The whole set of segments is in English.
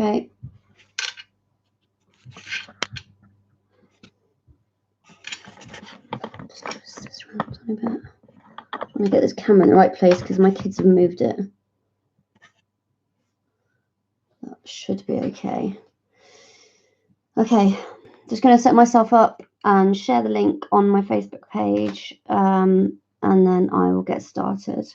Okay. Just twist this around a tiny bit. I'm going to get this camera in the right place because my kids have moved it. That should be okay. Okay, just going to set myself up and share the link on my Facebook page, and then I will get started.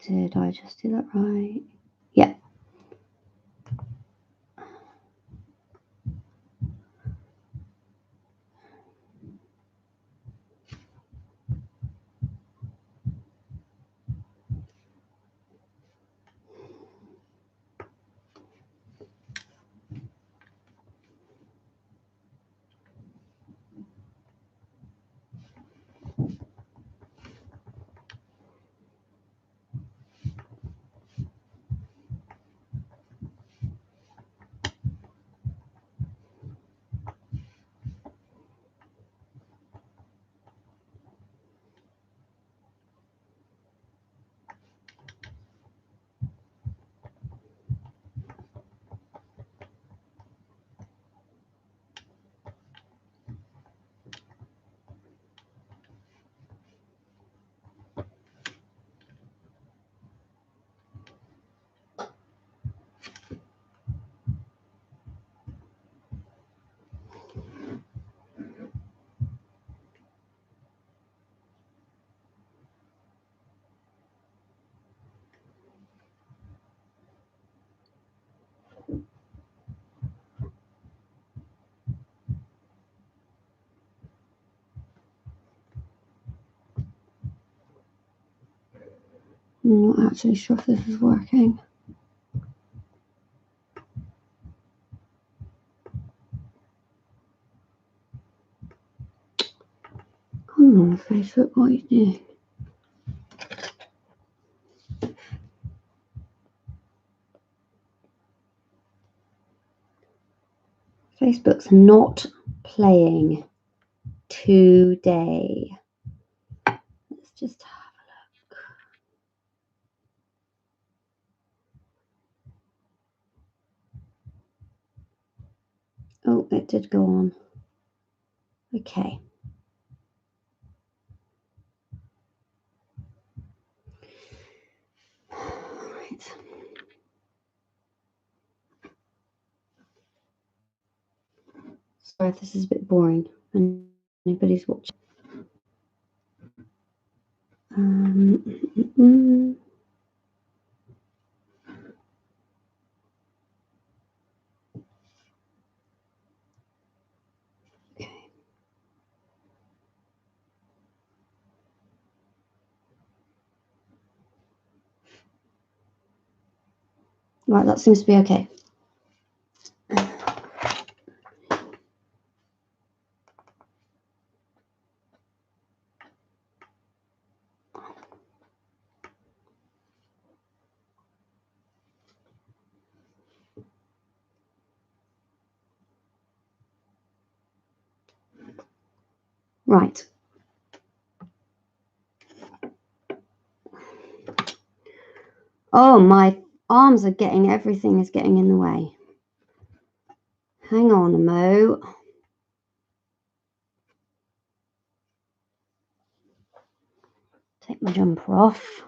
Did I just do that right? Yeah. I'm not actually sure if this is working. Come on, Facebook, what are you doing? Facebook's not playing today. Let's just have a look. Oh, it did go on. Okay. Right. Sorry if this is a bit boring and anybody's watching. Okay. Right, that seems to be okay. Right. Oh, my arms are everything is getting in the way. Hang on a mo. Take my jumper off.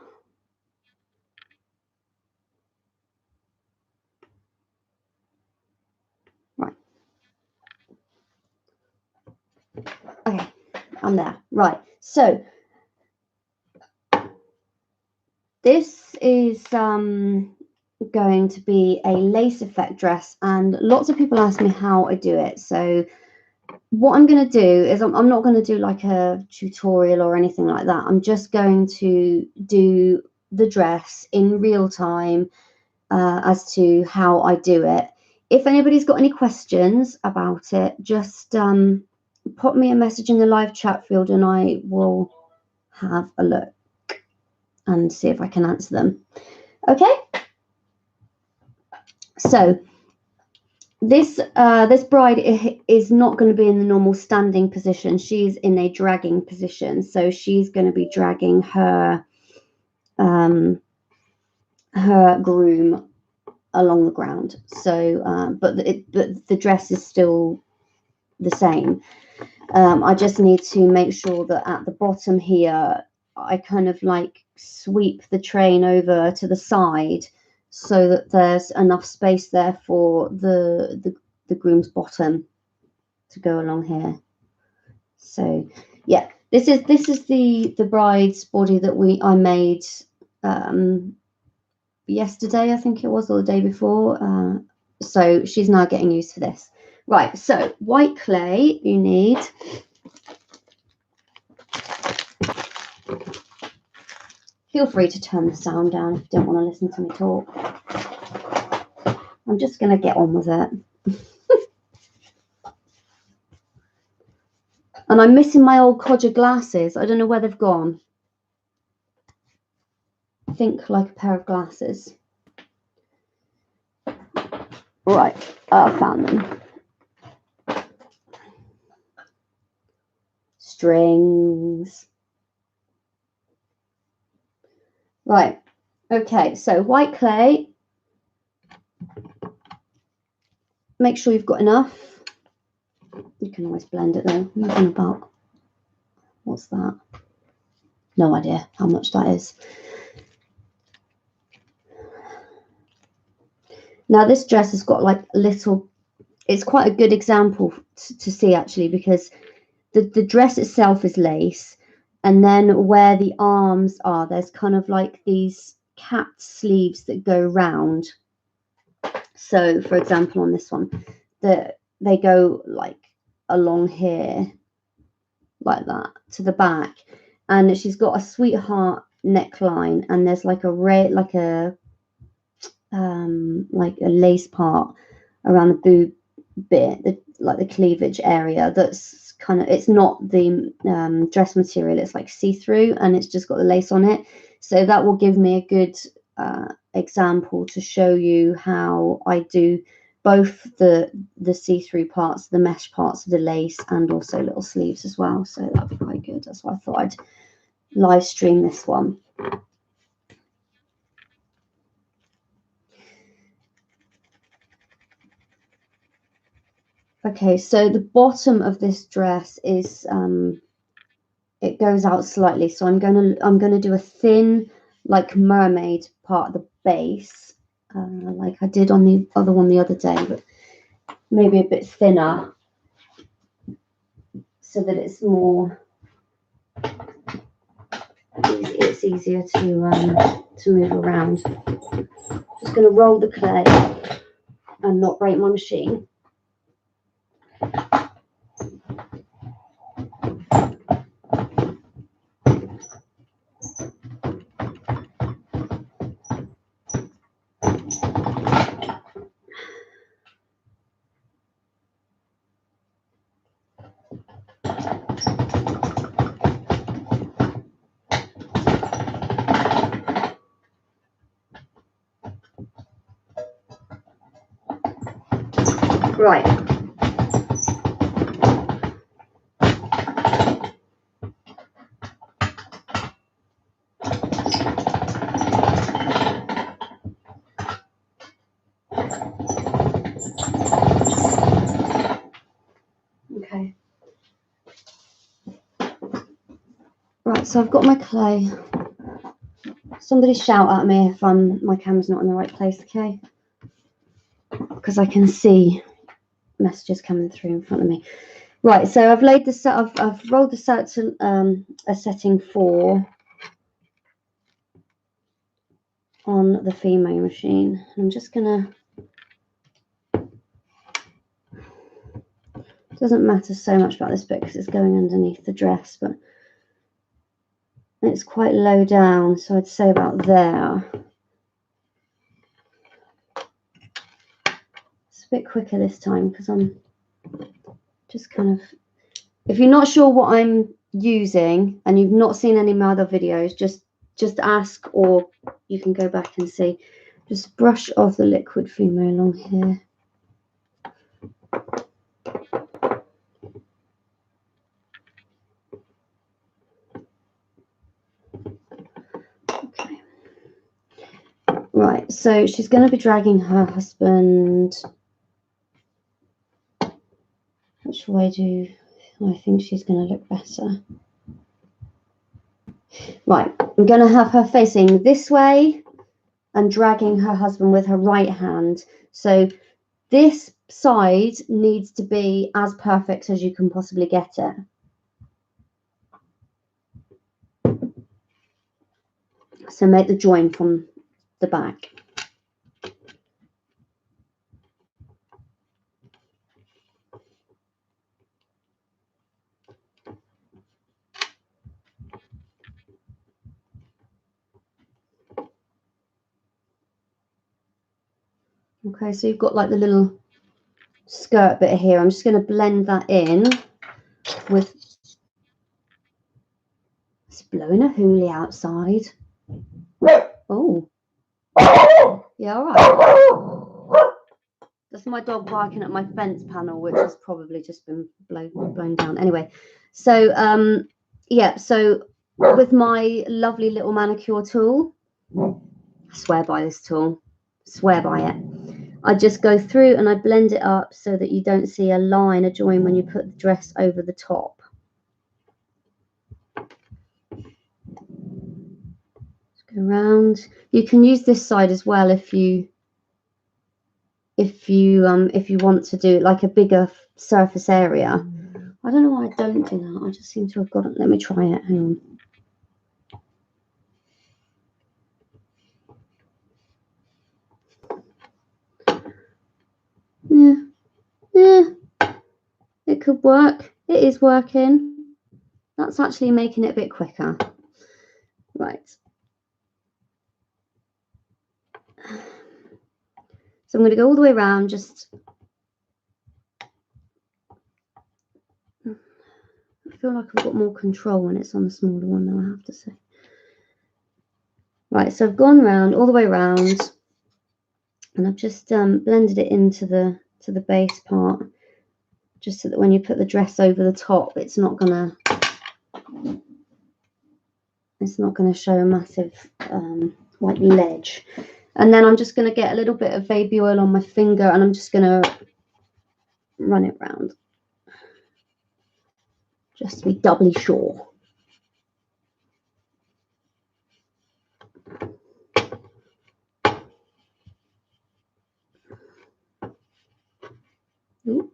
Right. Okay, I'm there. Right. So this is going to be a lace effect dress, and lots of people ask me how I do it. So what I'm going to do is I'm not going to do like a tutorial or anything like that. I'm just going to do the dress in real time as to how I do it. If anybody's got any questions about it, just pop me a message in the live chat field and I will have a look and see if I can answer them. Okay, so this bride is not going to be in the normal standing position. She's in a dragging position, so she's going to be dragging her her groom along the ground. So but the dress is still the same. I just need to make sure that at the bottom here I kind of like sweep the train over to the side so that there's enough space there for the groom's bottom to go along here. So yeah, this is the bride's body that I made yesterday, I think it was, or the day before. So she's now getting used to this. Right, so white clay you need. Feel free to turn the sound down if you don't want to listen to me talk. I'm just going to get on with it. And I'm missing my old codger glasses. I don't know where they've gone. Think like a pair of glasses. Right, I found them. Strings. Right, okay, so white clay. Make sure you've got enough. You can always blend it though. Moving about. What's that? No idea how much that is. Now this dress has got like little, it's quite a good example to see actually, because the dress itself is lace, and then where the arms are, there's kind of like these capped sleeves that go round. So for example on this one, they go like along here like that to the back, and she's got a sweetheart neckline, and there's like a lace part around the boob bit, like the cleavage area. That's kind of, it's not the dress material, it's like see-through, and it's just got the lace on it. So that will give me a good example to show you how I do both the see-through parts, the mesh parts of the lace, and also little sleeves as well. So that'd be quite good. That's why I thought I'd live stream this one. Okay, so the bottom of this dress is it goes out slightly, so I'm gonna do a thin, like mermaid part of the base, like I did on the other one the other day, but maybe a bit thinner, so that it's more, it's easier to move around. Just gonna roll the clay and not break my machine. Right. Okay. Right, so I've got my clay. Somebody shout at me if my camera's not in the right place, okay? Because I can see messages coming through in front of me. Right, so I've laid this out. I've rolled this out to a setting 4 on the female machine. I'm just doesn't matter so much about this bit because it's going underneath the dress, but it's quite low down, so I'd say about there. It's a bit quicker this time because I'm just kind of, if you're not sure what I'm using and you've not seen any of my other videos, just ask, or you can go back and see. Just brush off the liquid Polymer along here. Okay. Right, so she's going to be dragging her husband. Which way do I think she's going to look better? Right, I'm going to have her facing this way and dragging her husband with her right hand. So this side needs to be as perfect as you can possibly get it. So make the join from the back. Okay, so you've got like the little skirt bit here. I'm just going to blend that in with, it's blowing a hoolie outside. Oh, yeah, all right. That's my dog barking at my fence panel, which has probably just been blown down. Anyway, so yeah, so with my lovely little manicure tool, I swear by this tool, swear by it. I just go through and I blend it up so that you don't see a line, a join when you put the dress over the top. Just go around. You can use this side as well if you want to do like a bigger surface area. I don't know why I don't do that. I just seem to have got it. Let me try it. Hang on. Yeah, it could work. It is working. That's actually making it a bit quicker. Right. So I'm going to go all the way around. Just, I feel like I've got more control when it's on the smaller one, though, I have to say. Right, so I've gone round, all the way around, and I've just blended it into the base part, just so that when you put the dress over the top, it's not gonna show a massive like ledge. And then I'm just gonna get a little bit of baby oil on my finger, and I'm just gonna run it round, just to be doubly sure. Ooh.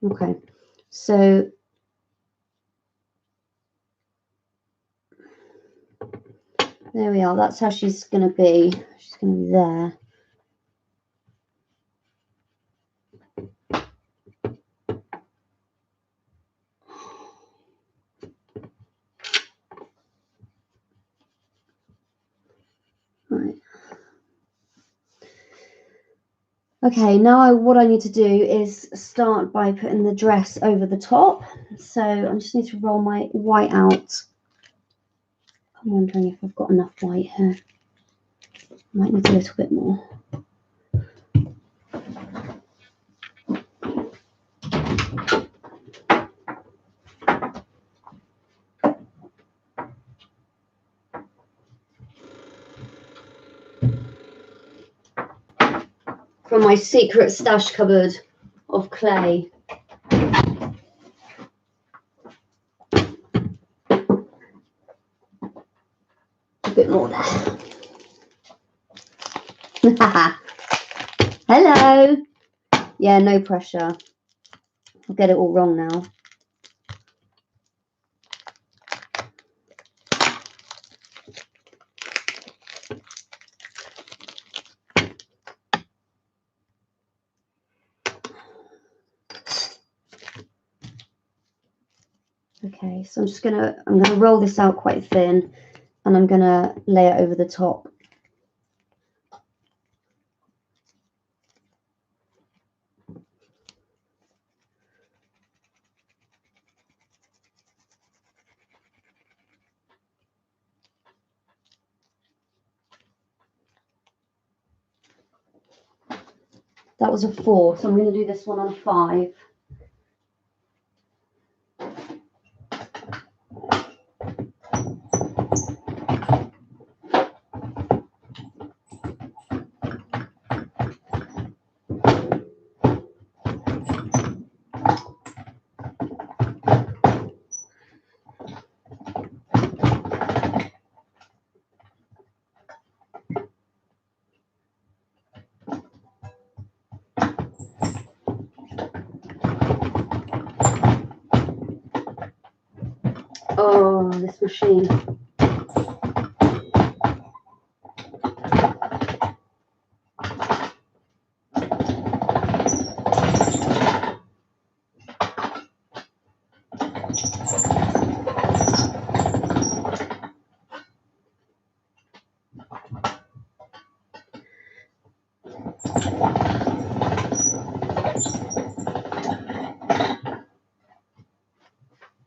Okay, so there we are. That's how she's going to be. She's going to be there. Right. Okay, now what I need to do is start by putting the dress over the top. So I just need to roll my white out. I'm wondering if I've got enough white here. Might need a little bit more. From my secret stash cupboard of clay. A bit more there. Hello. Yeah, no pressure. I'll get it all wrong now. Okay, so I'm gonna roll this out quite thin, and I'm gonna lay it over the top. That was a 4, so I'm going to do this one on a 5. Oh, this machine.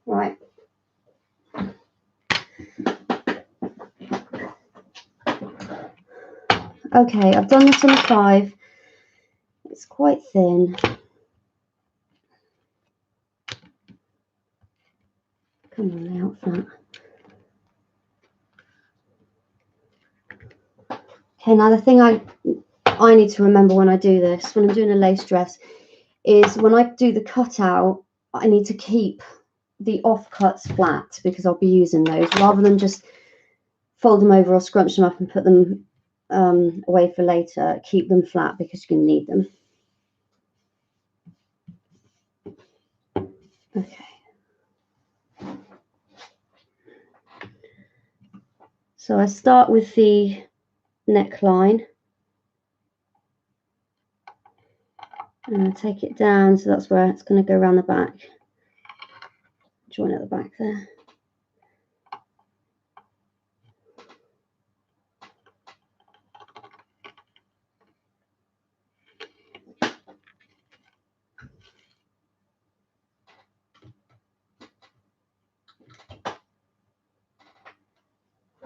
Right. Okay, I've done this on a 5. It's quite thin. Come on, lay out flat. Okay, now the thing I need to remember when I do this, when I'm doing a lace dress, is when I do the cutout, I need to keep the offcuts flat because I'll be using those rather than just fold them over or scrunch them up and put them away for later. Keep them flat because you're going to need them. Okay. So I start with the neckline and I take it down, so that's where it's going to go around the back. Join at the back there.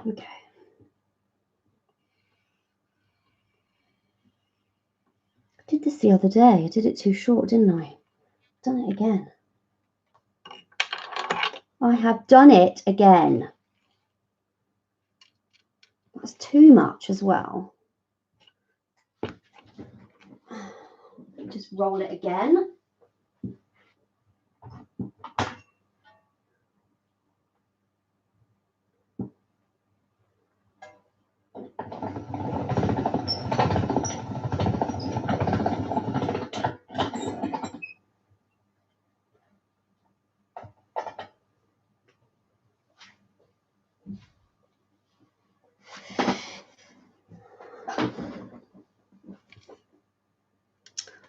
Okay. I did this the other day. I did it too short, didn't I? I've done it again. I have done it again. That's too much as well. Just roll it again.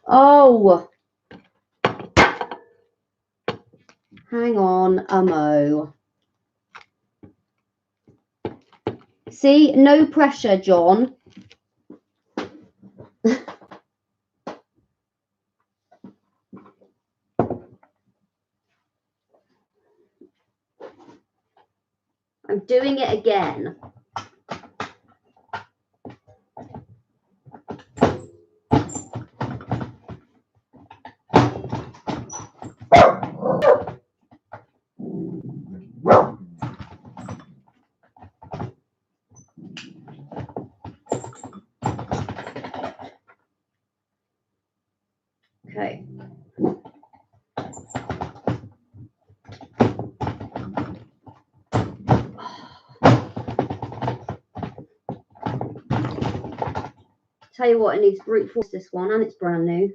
Oh, hang on a mo. See, no pressure, John. I'm doing it again. Okay. Tell you what, it needs brute force, this one, and it's brand new.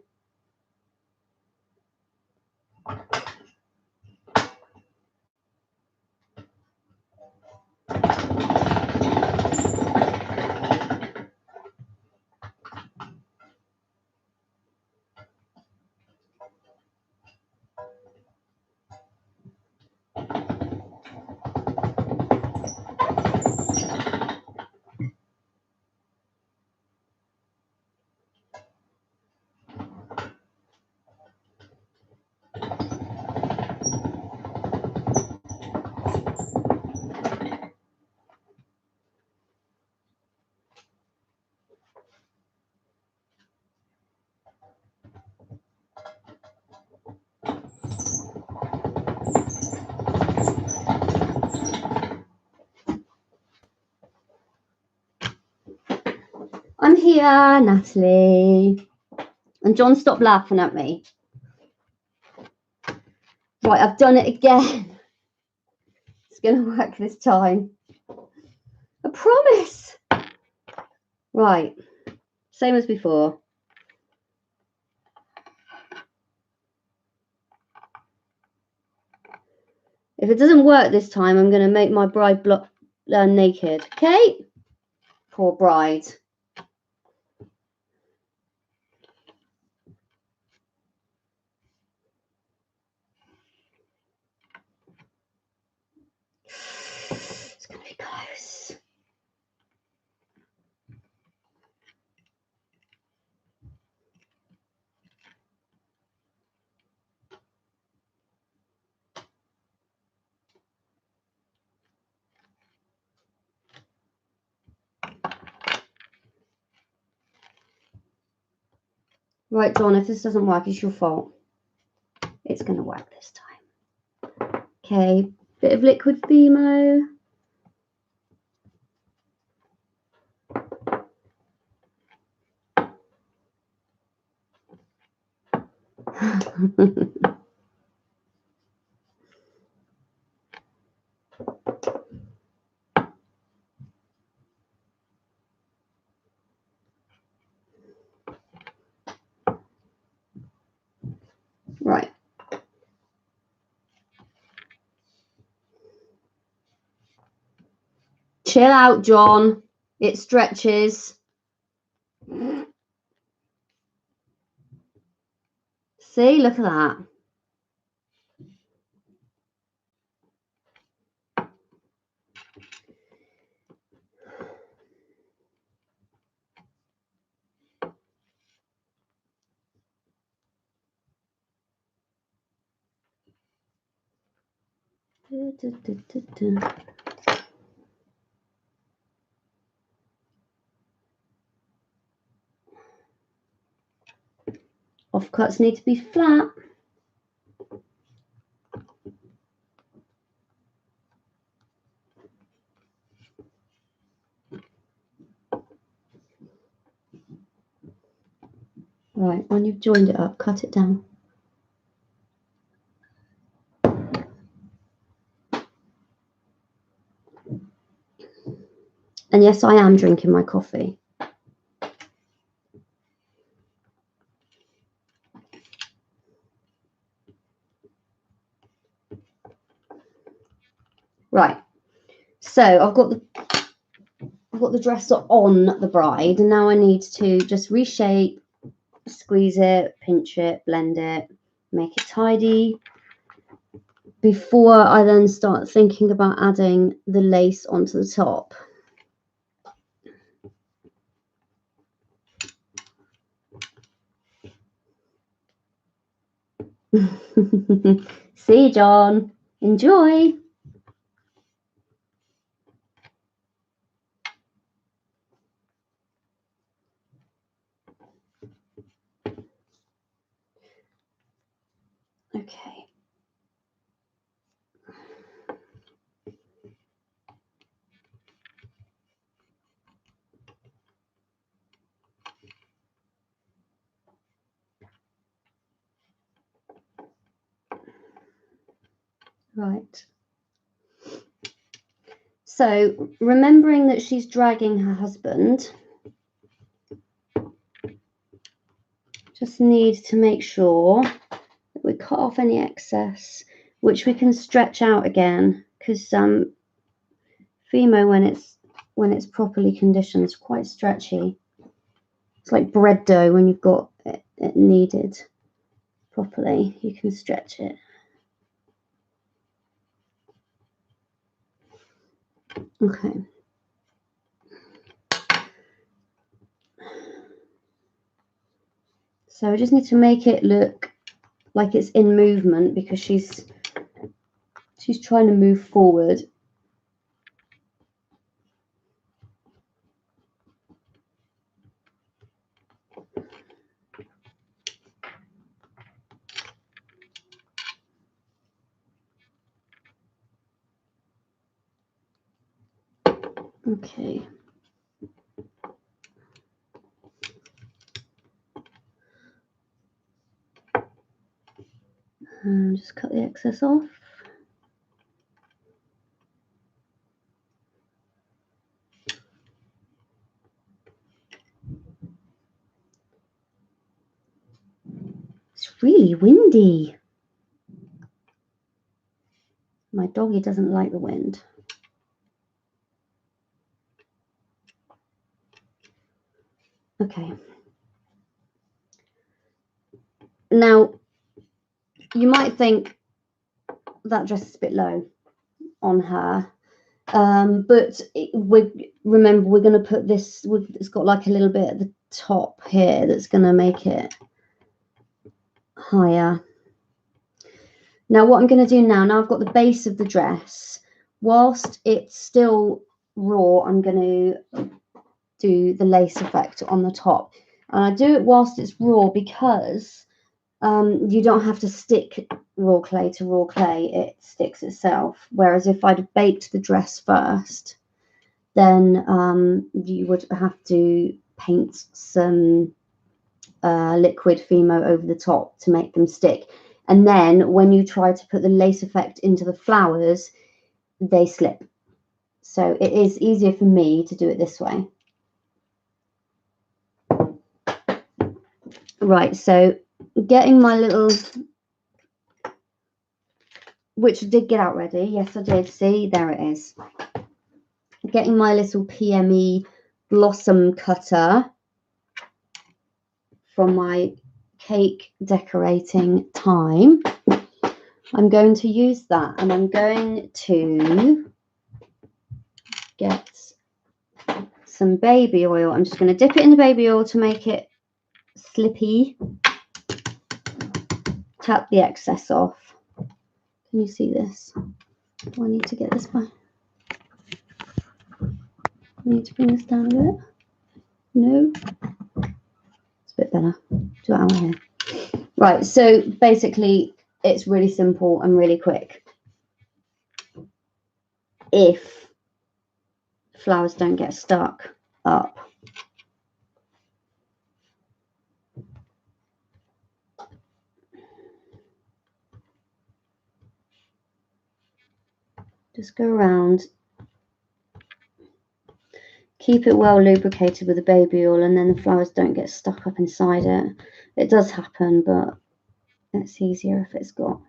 I'm here, Natalie. And John, stop laughing at me. Right, I've done it again. It's going to work this time. I promise. Right, same as before. If it doesn't work this time, I'm going to make my bride naked. Okay? Poor bride. It's going to be close. Right, John, if this doesn't work, it's your fault. It's going to work this time. Okay, bit of liquid Fimo. Right. Chill out, John. It stretches. See, look at that. Offcuts need to be flat. Right, when you've joined it up, cut it down. And yes, I am drinking my coffee. Right, so I've got the dresser on the bride, and now I need to just reshape, squeeze it, pinch it, blend it, make it tidy before I then start thinking about adding the lace onto the top. See, John, enjoy. Okay. Right. So, remembering that she's dragging her husband, just need to make sure that we cut off any excess, which we can stretch out again, because Fimo, when it's properly conditioned, is quite stretchy. It's like bread dough when you've got it kneaded properly. You can stretch it. Okay. So we just need to make it look like it's in movement, because she's trying to move forward. Okay. And just cut the excess off. It's really windy. My doggy doesn't like the wind. Okay. Now, you might think that dress is a bit low on her, but remember, we're going to put this, it's got like a little bit at the top here that's going to make it higher. Now, what I'm going to do now I've got the base of the dress, whilst it's still raw, I'm going to do the lace effect on the top. And I do it whilst it's raw because you don't have to stick raw clay to raw clay. It sticks itself. Whereas if I'd baked the dress first, then you would have to paint some liquid Fimo over the top to make them stick. And then when you try to put the lace effect into the flowers, they slip. So it is easier for me to do it this way. Right, so getting my little, which I did get out ready. Yes, I did. See, there it is. Getting my little PME blossom cutter from my cake decorating time. I'm going to use that, and I'm going to get some baby oil. I'm just going to dip it in the baby oil to make it slippy. Tap the excess off. Can you see this? Do I need to get this by? I need to bring this down a bit. No, it's a bit better. Do it out here. Right, so basically it's really simple and really quick. If flowers don't get stuck up. Just go around. Keep it well lubricated with the baby oil, and then the flowers don't get stuck up inside it. It does happen, but it's easier if it's got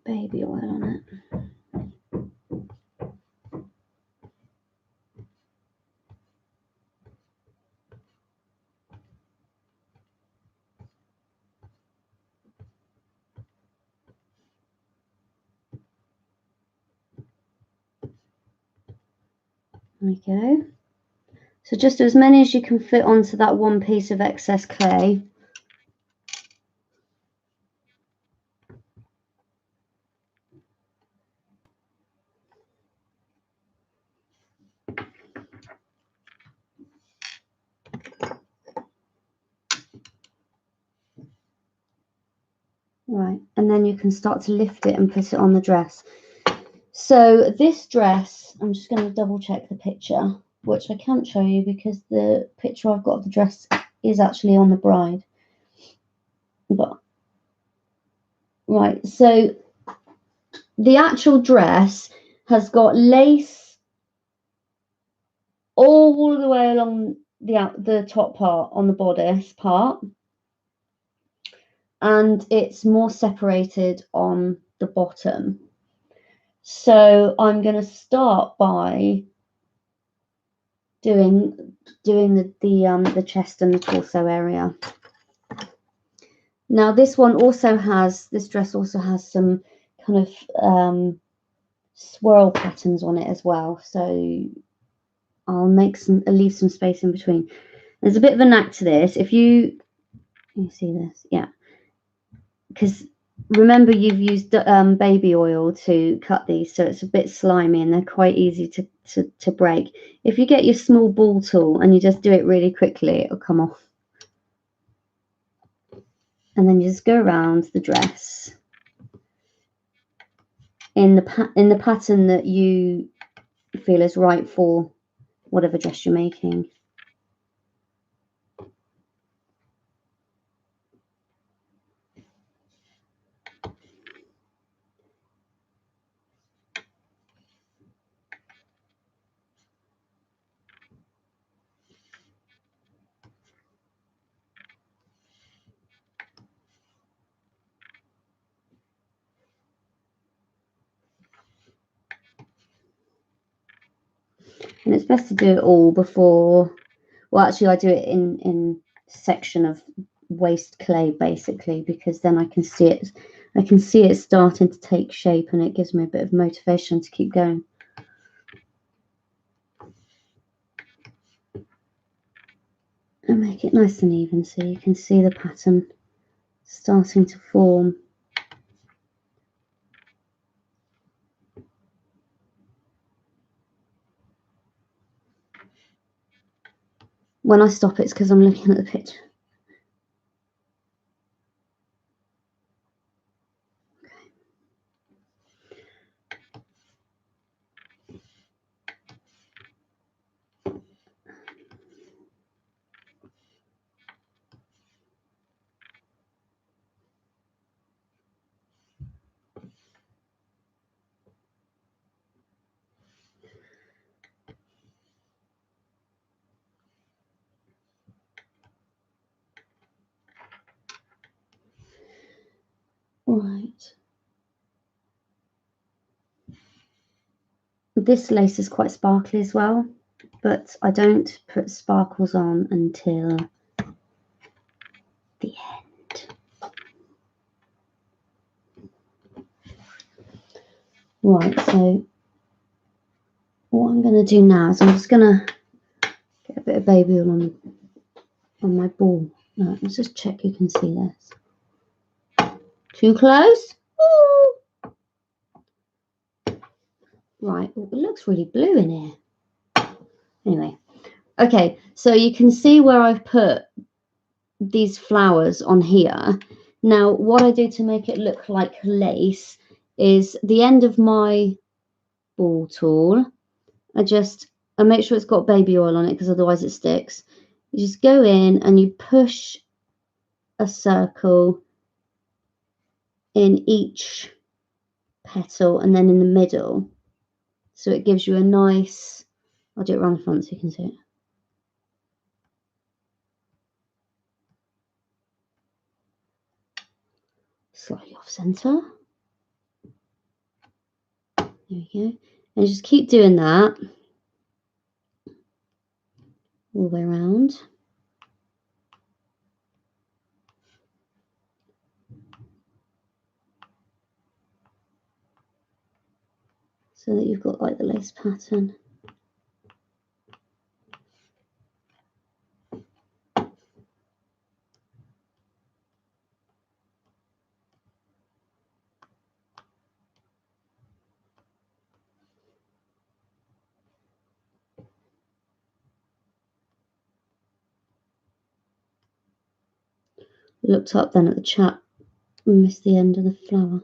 baby oil on it. There we go. So just as many as you can fit onto that one piece of excess clay. Right, and then you can start to lift it and put it on the dress. So this dress, I'm just going to double check the picture, which I can't show you because the picture I've got of the dress is actually on the bride. But right, so the actual dress has got lace all the way along the top part on the bodice part, and it's more separated on the bottom. So I'm going to start by doing the chest and the torso area. Now this dress also has some kind of swirl patterns on it as well. So I'll leave some space in between. There's a bit of a knack to this. Can you see this? Yeah. Because remember, you've used baby oil to cut these, so it's a bit slimy and they're quite easy to break. If you get your small ball tool and you just do it really quickly, it'll come off. And then you just go around the dress in the pattern that you feel is right for whatever dress you're making. And it's best to do it all before, well, actually I do it in section of waste clay basically, because then I can see it starting to take shape, and it gives me a bit of motivation to keep going. And make it nice and even so you can see the pattern starting to form. When I stop, it's because I'm looking at the picture. Right. This lace is quite sparkly as well, but I don't put sparkles on until the end. Right, so what I'm going to do now is I'm just going to get a bit of baby oil on my ball. Right, let's just check you can see this. Too close? Ooh. Right, oh, it looks really blue in here. Anyway, okay, so you can see where I've put these flowers on here. Now, what I do to make it look like lace is the end of my ball tool, I make sure it's got baby oil on it because otherwise it sticks. You just go in and you push a circle in each petal and then in the middle. So it gives you a nice, I'll do it around the front so you can see it. Slightly off center. There we go. And just keep doing that all the way around. So that you've got like the lace pattern. Looked up then at the chat and missed the end of the flower.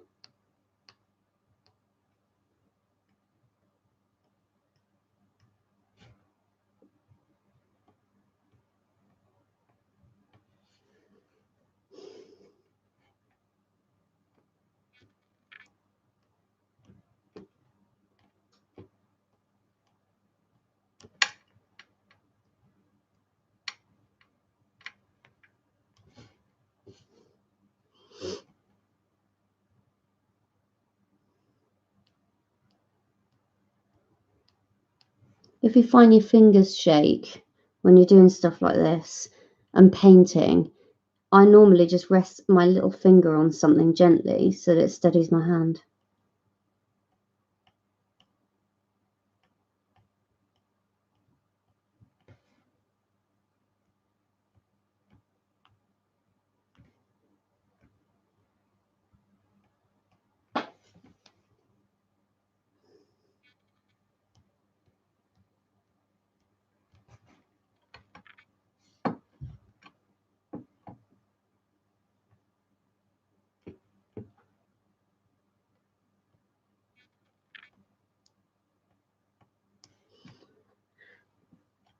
If you find your fingers shake when you're doing stuff like this and painting, I normally just rest my little finger on something gently so that it steadies my hand.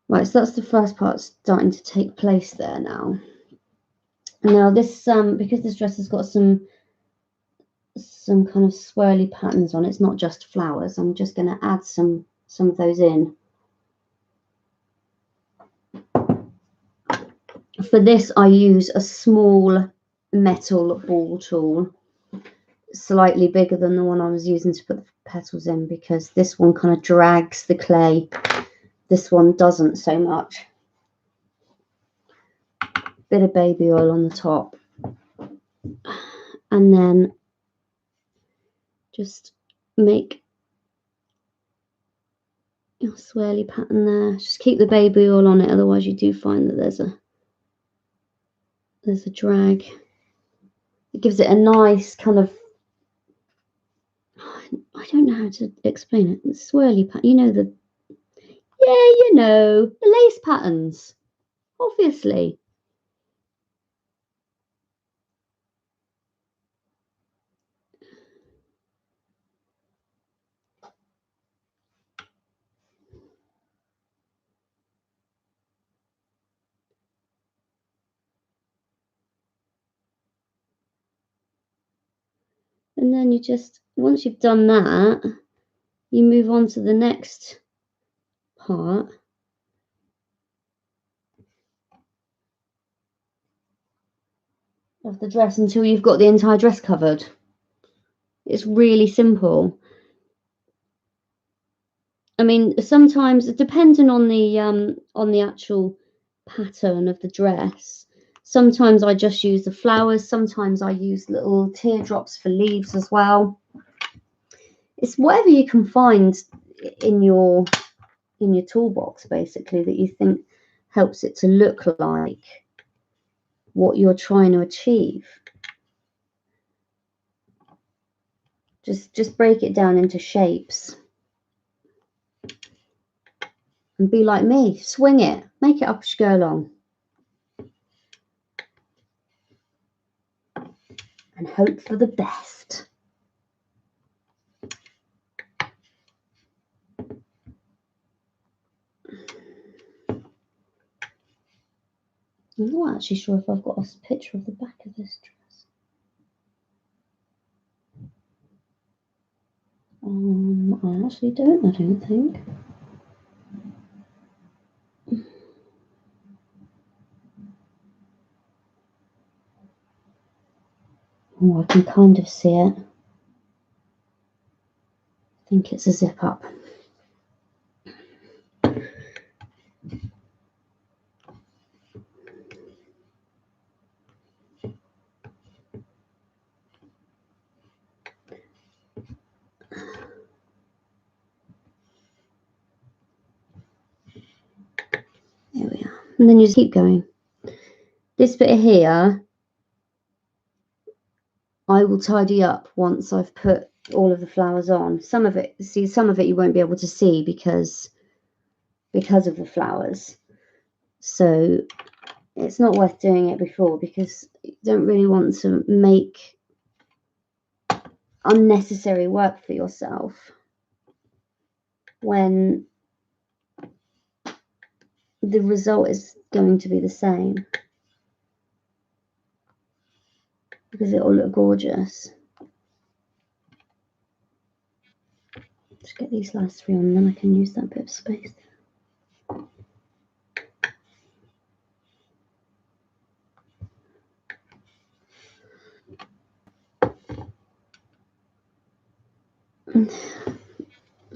Right, so that's the first part starting to take place there now. Now this, because this dress has got some kind of swirly patterns on it, it's not just flowers, I'm just going to add some of those in. For this, I use a small metal ball tool, slightly bigger than the one I was using to put the petals in, because this one kind of drags the clay This one doesn't so much. Bit of baby oil on the top. And then just make your swirly pattern there. Just keep the baby oil on it, otherwise you do find that there's a drag. It gives it a nice kind of, I don't know how to explain it. The swirly pattern, you know, the lace patterns, obviously. And then you just, once you've done that, you move on to the next part. Of the dress until you've got the entire dress covered. It's really simple. I mean, sometimes, depending on the actual pattern of the dress, sometimes I just use the flowers, sometimes I use little teardrops for leaves as well. It's whatever you can find in your toolbox, basically, that you think helps it to look like what you're trying to achieve. Just break it down into shapes. And be like me, swing it, make it up as you go along. And hope for the best. I'm not actually sure if I've got a picture of the back of this dress. I actually don't, I don't think. Oh, I can kind of see it. I think it's a zip up. There we are. And then you just keep going. This bit here, I will tidy up once I've put all of the flowers on. Some of it you won't be able to see because of the flowers. So it's not worth doing it before, because you don't really want to make unnecessary work for yourself when the result is going to be the same, because it will look gorgeous. Just get these last three on, and then I can use that bit of space.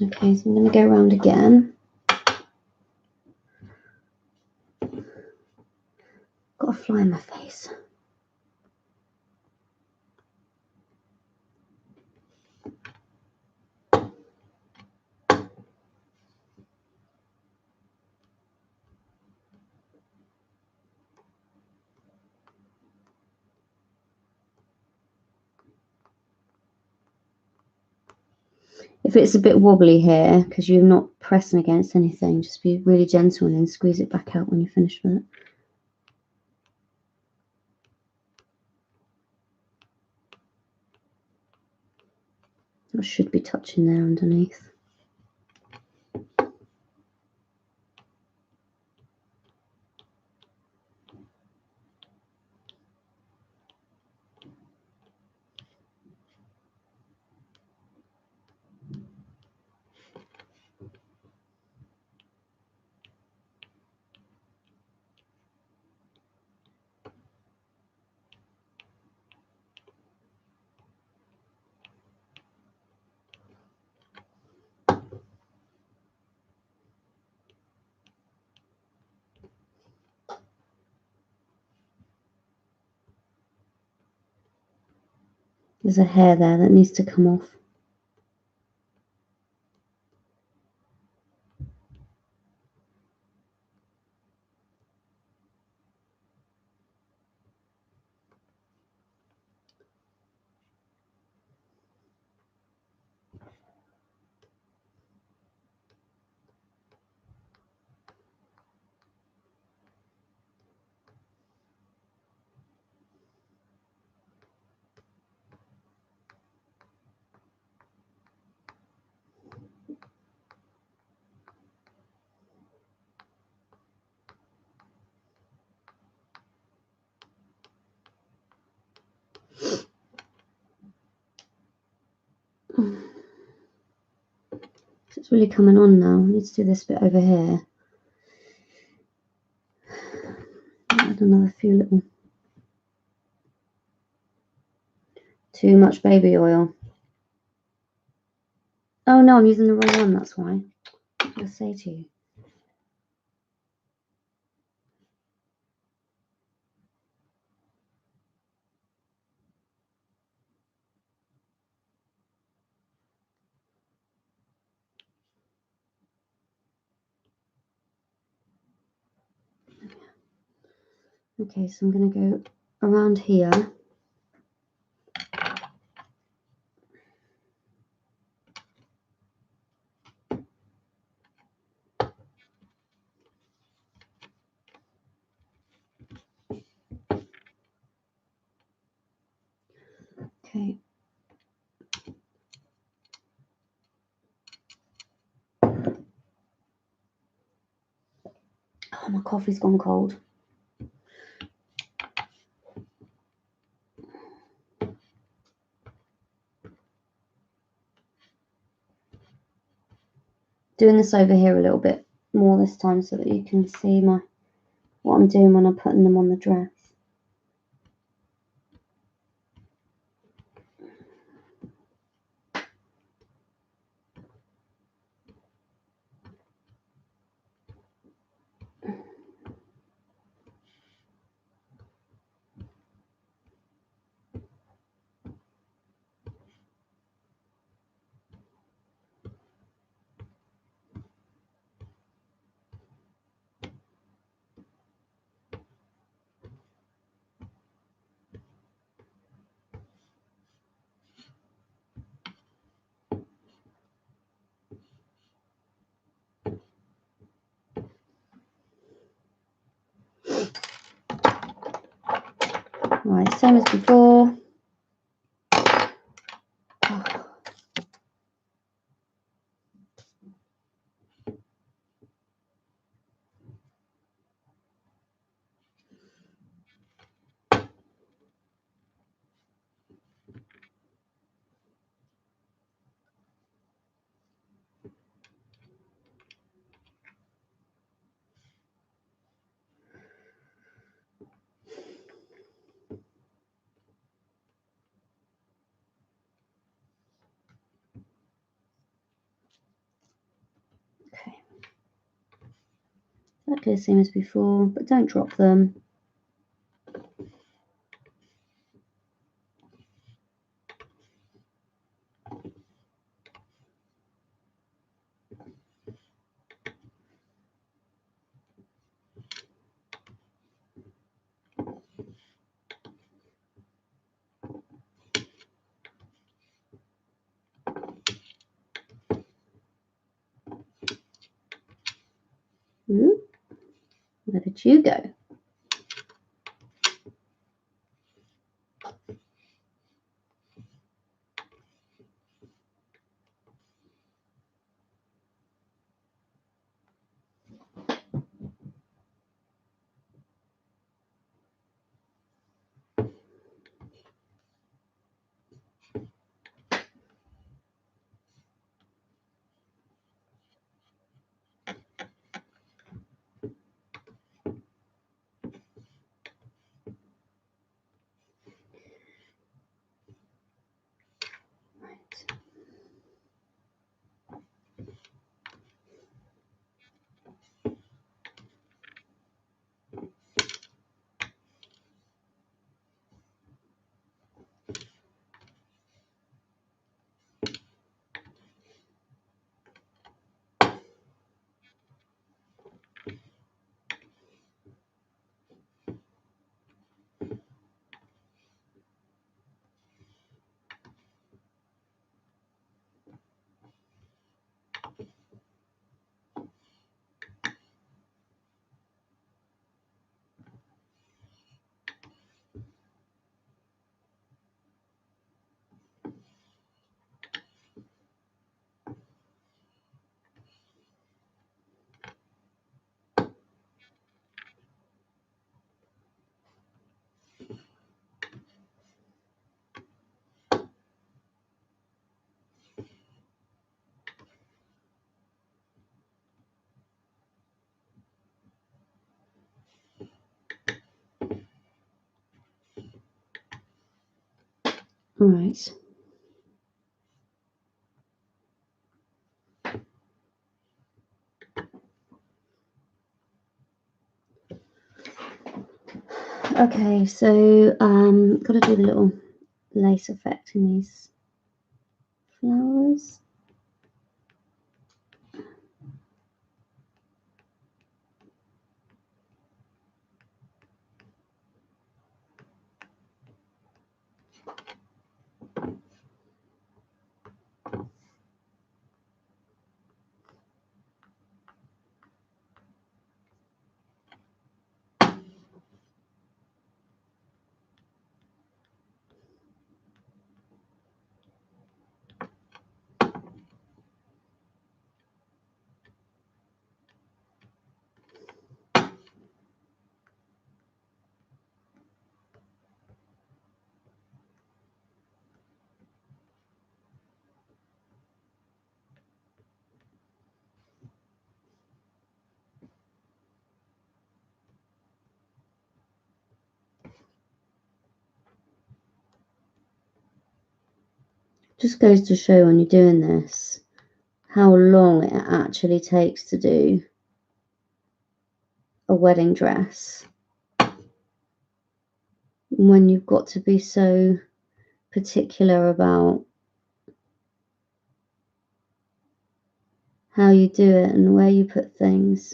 Okay, so I'm going to go around again. Got a fly in my face. If it's a bit wobbly here, because you're not pressing against anything, just be really gentle and then squeeze it back out when you're finished with it. That should be touching there underneath. There's a hair there that needs to come off. It's really coming on now. I need to do this bit over here. Add another few little. Too much baby oil. Oh no, I'm using the wrong one, that's why. What did I say to you? Okay, so I'm going to go around here. Okay. Oh, my coffee's gone cold. Doing this over here a little bit more this time so that you can see what I'm doing when I'm putting them on the dress. Right, same as before. Oh. Okay. Exactly the same as before, but don't drop them. Ooh, where did you go? All right. Okay, so got to do the little lace effect in these flowers. Just goes to show when you're doing this how long it actually takes to do a wedding dress, when you've got to be so particular about how you do it and where you put things.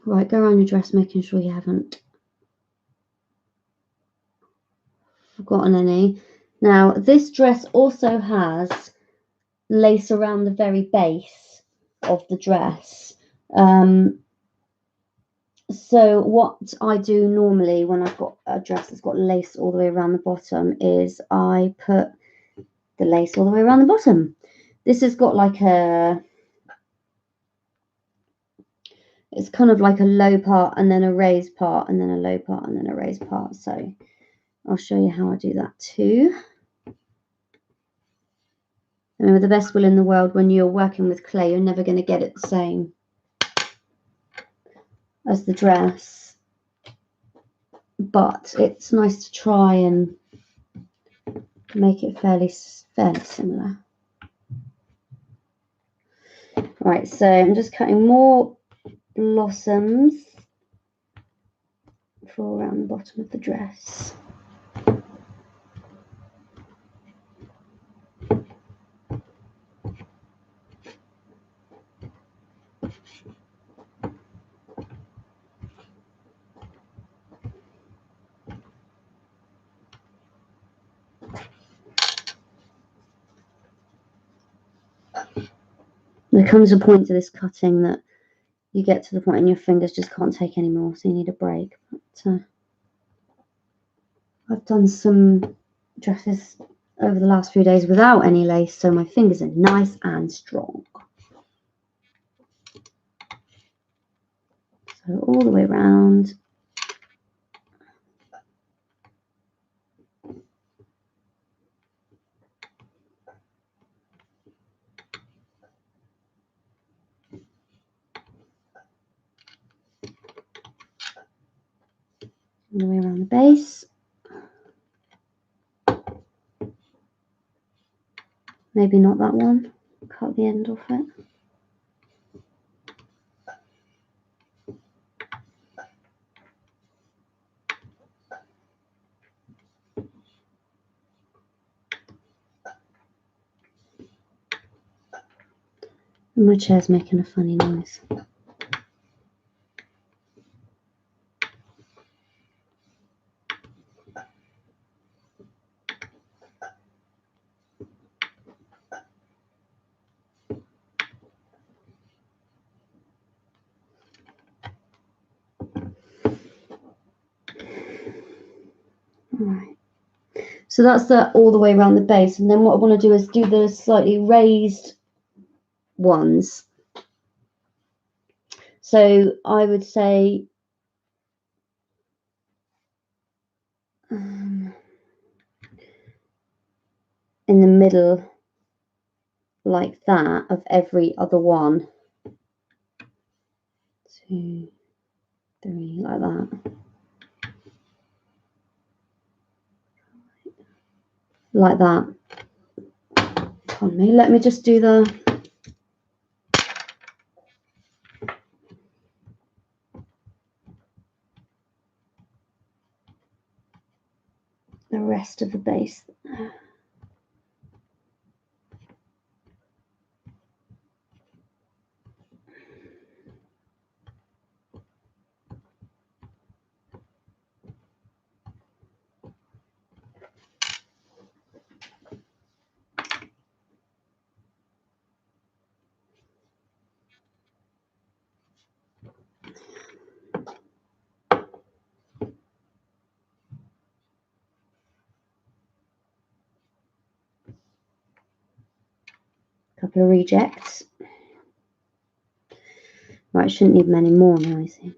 Right, go around your dress making sure you haven't forgotten any. Now, this dress also has lace around the very base of the dress. So what I do normally when I've got a dress that's got lace all the way around the bottom is I put the lace all the way around the bottom. This has got like it's kind of like a low part and then a raised part and then a low part and then a raised part. So I'll show you how I do that too. And with the best will in the world, when you're working with clay, you're never going to get it the same as the dress. But it's nice to try and make it fairly similar. Right, so I'm just cutting more blossoms for around the bottom of the dress. There comes a point to this cutting that you get to the point and your fingers just can't take any more, so you need a break. But I've done some dresses over the last few days without any lace, so my fingers are nice and strong. So all the way around. All the way around the base. Maybe not that one. Cut the end off it. And my chair's making a funny noise. Alright. So that's all the way around the base. And then what I want to do is do the slightly raised ones. So I would say in the middle, like that, of every other one. 2, 3, like that. Like that. Pardon me. Let me just do the rest of the base. Couple of rejects. Right, I shouldn't need many more now, I see.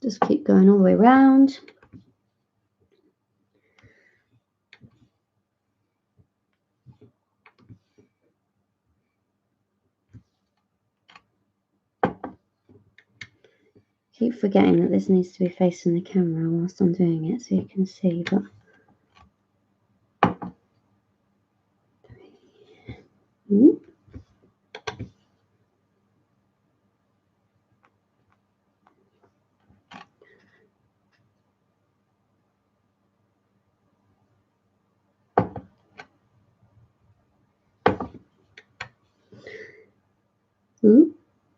Just keep going all the way around. Keep forgetting that this needs to be facing the camera whilst I'm doing it so you can see, but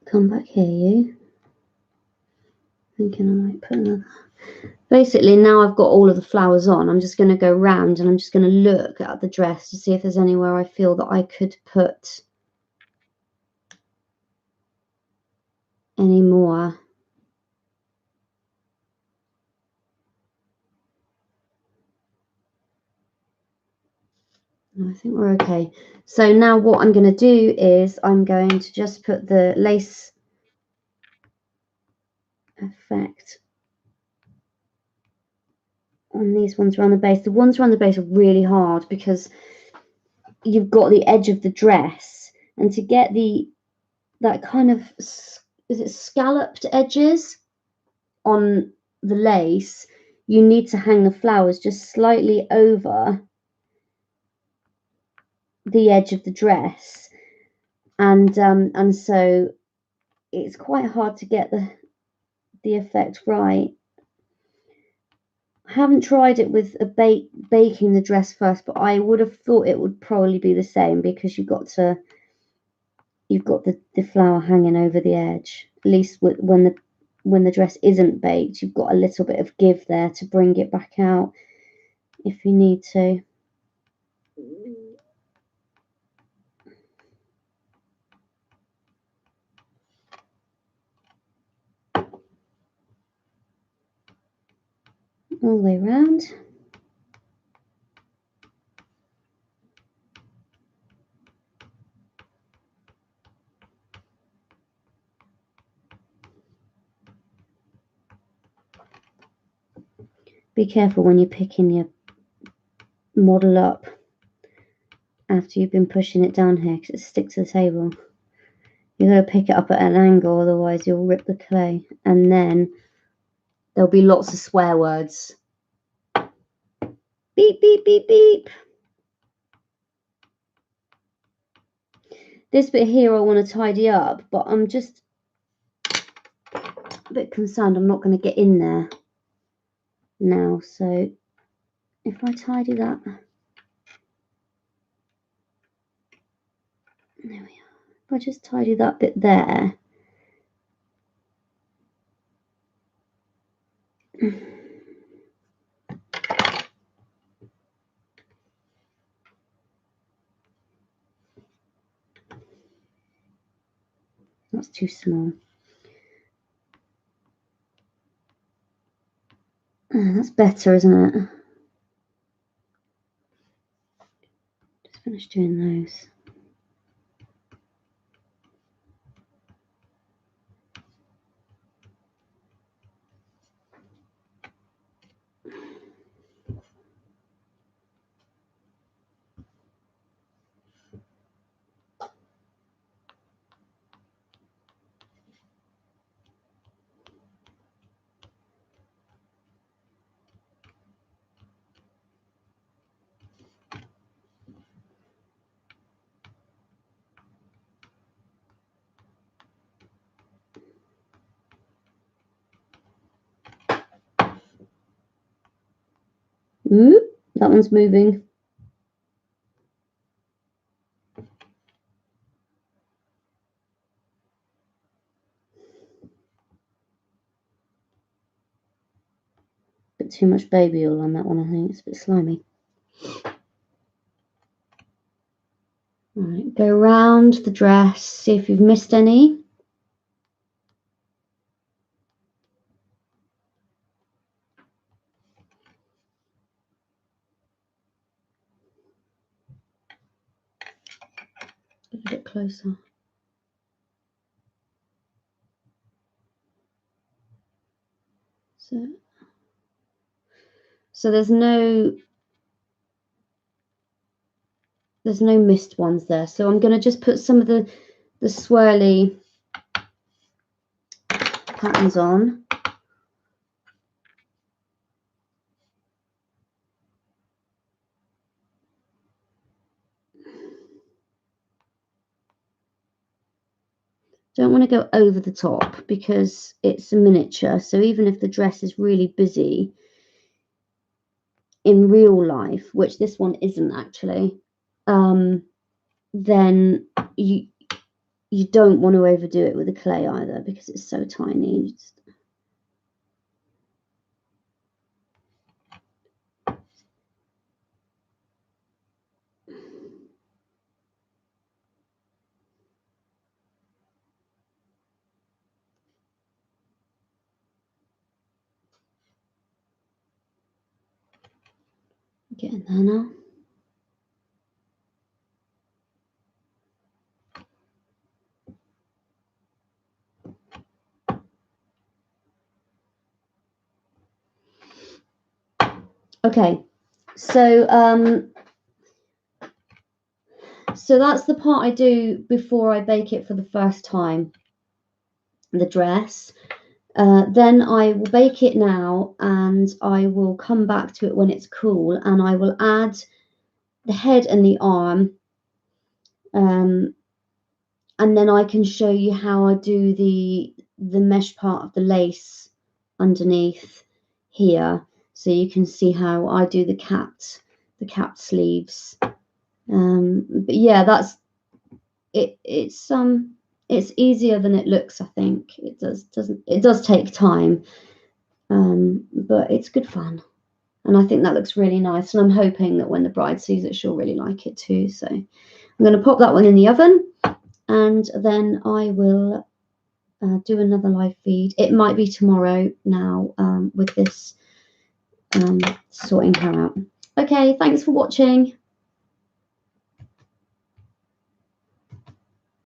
come back here, you. Thinking I might put another. Basically, now I've got all of the flowers on, I'm just going to go round and I'm just going to look at the dress to see if there's anywhere I feel that I could put any more. I think we're okay. So now what I'm going to do is I'm going to just put the lace effect on these ones around the base. The ones around the base are really hard because you've got the edge of the dress, and to get that kind of, is it scalloped edges on the lace, you need to hang the flowers just slightly over the edge of the dress, and so it's quite hard to get the effect right. I haven't tried it with baking the dress first, but I would have thought it would probably be the same because you've got the flower hanging over the edge. At least when the dress isn't baked, you've got a little bit of give there to bring it back out if you need to. All the way around. Be careful when you're picking your model up after you've been pushing it down here because it sticks to the table. You're going to pick it up at an angle, otherwise you'll rip the clay. And then there'll be lots of swear words. Beep, beep, beep, beep. This bit here I want to tidy up, but I'm just a bit concerned I'm not going to get in there now. So if I tidy that, there we are. If I just tidy that bit there, that's too small. That's better, isn't it? Just finished doing those. Ooh, that one's moving. Bit too much baby oil on that one, I think. It's a bit slimy. Right, go around the dress, see if you've missed any. Get a bit closer. So there's no missed ones there. So I'm going to just put some of the swirly patterns on. Don't want to go over the top because it's a miniature. So even if the dress is really busy in real life, which this one isn't actually, then you don't want to overdo it with the clay either because it's so tiny. Just get in there now. Okay, so that's the part I do before I bake it for the first time, the dress. Then I will bake it now, and I will come back to it when it's cool, and I will add the head and the arm, and then I can show you how I do the mesh part of the lace underneath here, so you can see how I do the capped sleeves. But yeah, that's it. It's easier than it looks. I think it does take time, but it's good fun, and I think that looks really nice. And I'm hoping that when the bride sees it, she'll really like it too. So I'm going to pop that one in the oven, and then I will do another live feed. It might be tomorrow now, with this sorting her out. Okay, thanks for watching.